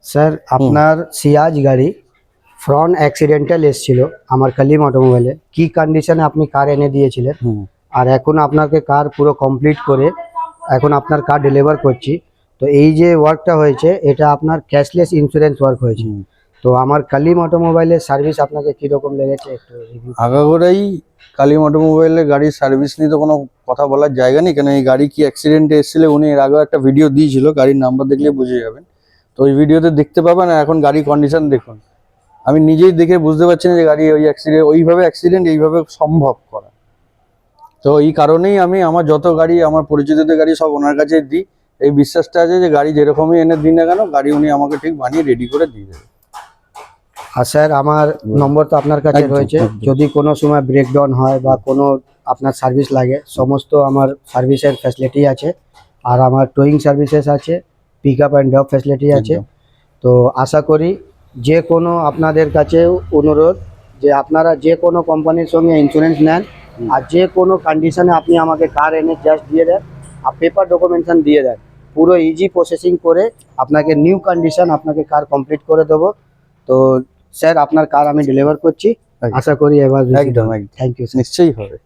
Sir আপনার সিয়াজ গাড়ি front accidental এসেছিল আমার কালিম অটোমোবাইলে, কি কন্ডিশনে আপনি কার এনে দিয়েছিলেন, আর এখন আপনাকে কার পুরো কমপ্লিট করে এখন আপনার কার ডেলিভার করছি। তো এই যে ওয়ার্কটা হয়েছে এটা আপনার ক্যাশলেস ইন্স্যুরেন্স ওয়ার্ক হয়েছে। তো আমার কালিম অটোমোবাইলের সার্ভিস আপনাকে কীরকম লেগেছে একটু আগাগোড়াই কালিম অটোমোবাইলের গাড়ির সার্ভিস নিয়ে তো কোনো কথা বলার জায়গা নেই, কেন এই গাড়ি কি অ্যাক্সিডেন্টে এসেছিল উনি এর আগেও একটা ভিডিও দিয়েছিল, গাড়ির নাম্বার দেখলে বুঝে যাবেন। তো ওই ভিডিওতে দেখতে পাবেন। আর এখন গাড়ির কন্ডিশন দেখুন, আমি নিজেই দেখে বুঝতে পারছি না যে গাড়ি ওই ওইভাবে অ্যাক্সিডেন্ট এইভাবে সম্ভব করা। তো এই কারণেই আমি আমার যত গাড়ি আমার পরিচিতদের গাড়ি সব ওনার কাছে দিই, এই বিশ্বাসটা আছে যে গাড়ি যেরকমই এনে দিন না কেন গাড়ি উনি আমাকে ঠিক বানিয়ে রেডি করে দিয়ে দেবে। আর স্যার আমার নম্বর তো আপনার কাছে রয়েছে, যদি কোনো সময় ব্রেকডাউন হয় বা কোনো আপনার সার্ভিস লাগে সমস্ত আমার সার্ভিসের ফ্যাসিলিটি আছে। আর আমার টোয়িং সার্ভিসেস আছে, pick up and drop facility আছে। তো আশা করি যে কোনো আপনাদের কাছে অনুরোধ যে আপনারা যে কোনো কোম্পানির সঙ্গে ইন্স্যুরেন্স নেন আর যে কোনো কন্ডিশনে আপনি আমাকে কার এনে জাস্ট দিয়ে দেন আর পেপার ডকুমেন্টেশন দিয়ে দেন, পুরো ইজি প্রসেসিং করে আপনাকে নিউ কন্ডিশন আপনাকে কার কমপ্লিট করে দেবো। তো স্যার আপনার কার আমি ডেলিভার করছি, আশা করি এবার একদম থ্যাংক ইউ। নিশ্চয়ই হবে।